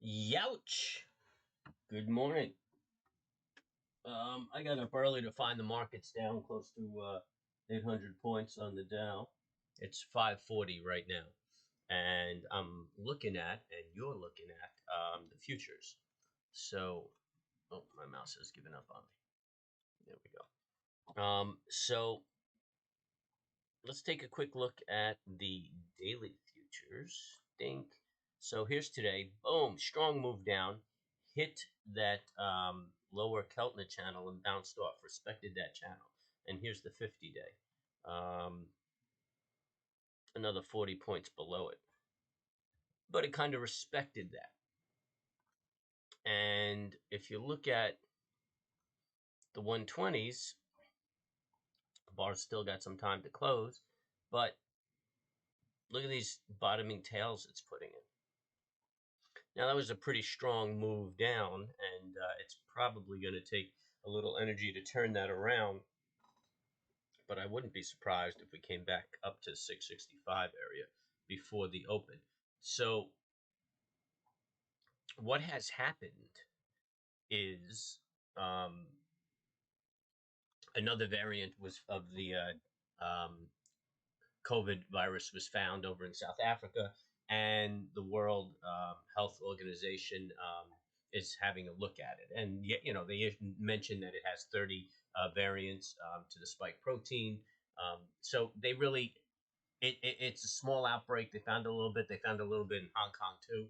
Youch! Good morning. I got up early to find the markets down close to 800 points on the Dow. It's 540 right now, and I'm looking at, and you're looking at the futures. So, oh, my mouse has given up on me. There we go. So let's take a quick look at the daily futures. Dink. So here's today. Boom, strong move down. Hit that lower Keltner channel and bounced off. Respected that channel. And here's the 50-day. Another 40 points below it. But it kind of respected that. And if you look at the 120s, the bar's still got some time to close. But look at these bottoming tails it's putting in. Now, that was a pretty strong move down, and it's probably going to take a little energy to turn that around. But I wouldn't be surprised if we came back up to 665 area before the open. So what has happened is another variant of the COVID virus was found over in South Africa, and the World Health Organization is having a look at it. And yet, they mentioned that it has 30 variants to the spike protein. So they really, it's a small outbreak. They found a little bit. They found a little bit in Hong Kong too.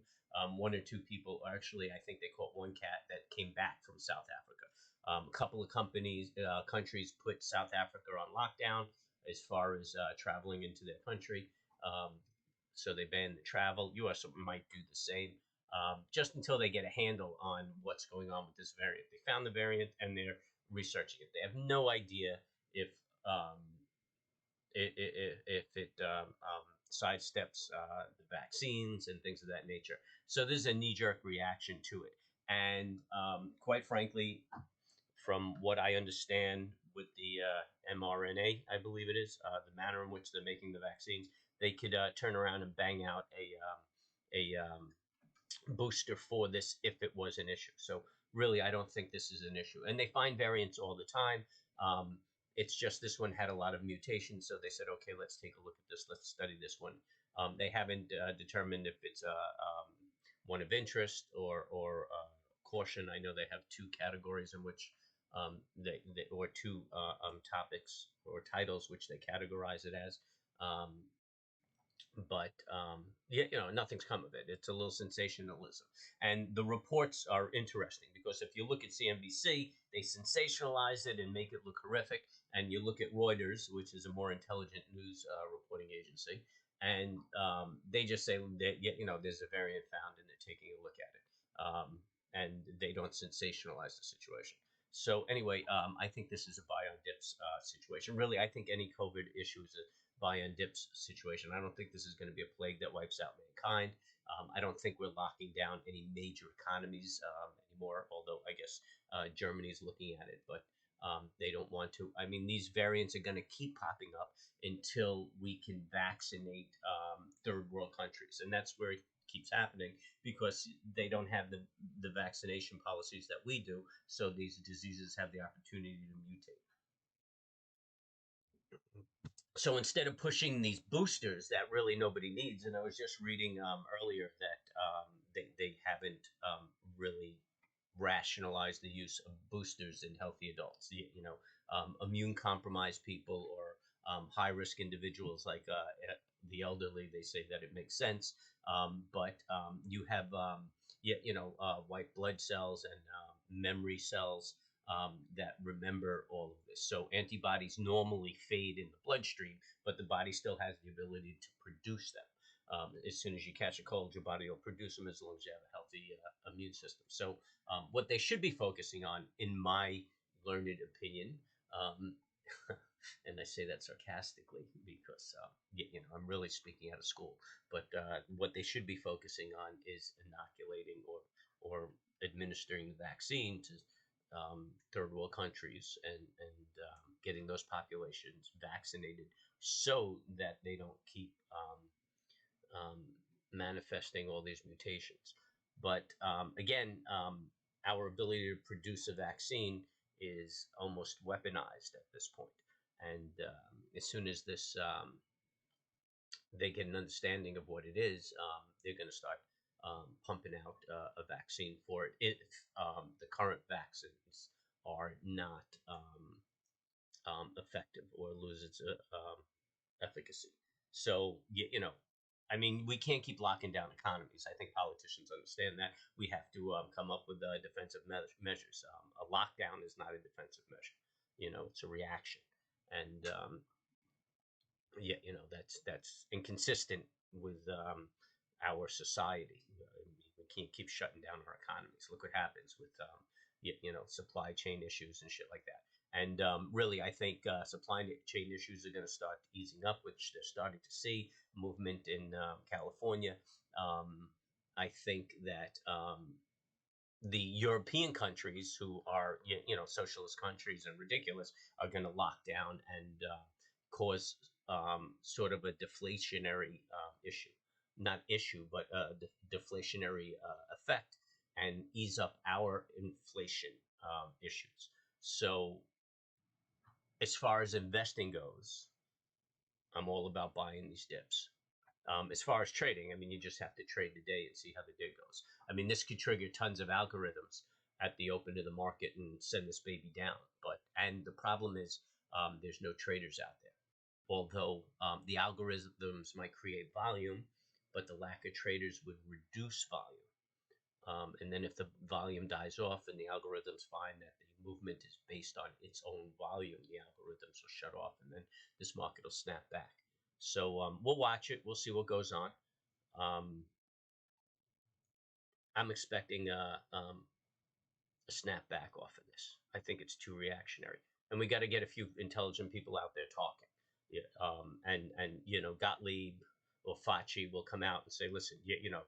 One or two people, actually, I think they caught one cat that came back from South Africa. A couple of countries put South Africa on lockdown as far as traveling into their country. So they banned the travel. U.S. might do the same, just until they get a handle on what's going on with this variant. They found the variant and they're researching it. They have no idea if it sidesteps the vaccines and things of that nature. So this is a knee-jerk reaction to it. And quite frankly, from what I understand with the mRNA, I believe it is, the manner in which they're making the vaccines, they could turn around and bang out a booster for this if it was an issue. So really, I don't think this is an issue. And they find variants all the time. It's just this one had a lot of mutations, so they said, okay, let's take a look at this. Let's study this one. They haven't determined if it's one of interest or caution. I know they have two categories in which or two topics or titles which they categorize it as. But yeah, nothing's come of it. It's a little sensationalism, and the reports are interesting because if you look at CNBC, they sensationalize it and make it look horrific, and you look at Reuters, which is a more intelligent news reporting agency, and they just say that there's a variant found, and they're taking a look at it, and they don't sensationalize the situation. So anyway, I think this is a buy on dips situation. Really, I think any COVID issue is a buy on dips situation. I don't think this is going to be a plague that wipes out mankind. I don't think we're locking down any major economies anymore, although I guess Germany is looking at it, but they don't want to. I mean, these variants are going to keep popping up until we can vaccinate third world countries. And that's where it keeps happening because they don't have the vaccination policies that we do. So these diseases have the opportunity to mutate. So instead of pushing these boosters that really nobody needs, and I was just reading earlier that they haven't really rationalized the use of boosters in healthy adults. Immune compromised people or high risk individuals like the elderly, they say that it makes sense. But you have white blood cells and memory cells that remember all of this. So antibodies normally fade in the bloodstream, but the body still has the ability to produce them. As soon as you catch a cold, your body will produce them as long as you have a healthy immune system. So what they should be focusing on, in my learned opinion, and I say that sarcastically because I'm really speaking out of school, but what they should be focusing on is inoculating or administering the vaccine to third world countries and getting those populations vaccinated so that they don't keep manifesting all these mutations. But again, our ability to produce a vaccine is almost weaponized at this point. And as soon as this they get an understanding of what it is, they're going to start pumping out a vaccine for it if the current vaccines are not effective or lose its efficacy. So, I mean, we can't keep locking down economies. I think politicians understand that. We have to come up with defensive measures. A lockdown is not a defensive measure. It's a reaction. And yeah, that's inconsistent with our society. We can't keep shutting down our economies. Look what happens with supply chain issues and shit like that. And really, I think supply chain issues are going to start easing up, which they're starting to see movement in California. I think that the European countries, who are socialist countries and ridiculous, are going to lock down and cause sort of a deflationary issue, not issue, but deflationary effect, and ease up our inflation issues. So, as far as investing goes, I'm all about buying these dips. As far as trading, I mean, you just have to trade the day and see how the day goes. I mean, this could trigger tons of algorithms at the open of the market and send this baby down. And the problem is, there's no traders out there. Although the algorithms might create volume, but the lack of traders would reduce volume. And then if the volume dies off and the algorithms find that the movement is based on its own volume, the algorithms will shut off and then this market will snap back. So we'll watch it. We'll see what goes on. Um, I'm expecting a snapback off of this. I think it's too reactionary, and we got to get a few intelligent people out there talking. Yeah, and Gottlieb or Fauci will come out and say, listen,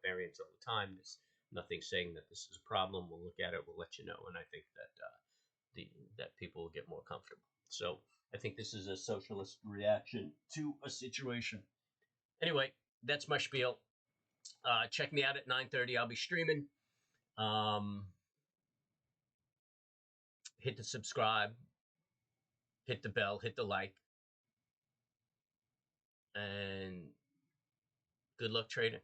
variants all the time. There's nothing saying that this is a problem. We'll look at it. We'll let you know. And I think that that people will get more comfortable. So I think this is a socialist reaction to a situation. Anyway, that's my spiel. Check me out at 9:30. I'll be streaming. Um, hit the subscribe, hit the bell, hit the like, and good luck trading.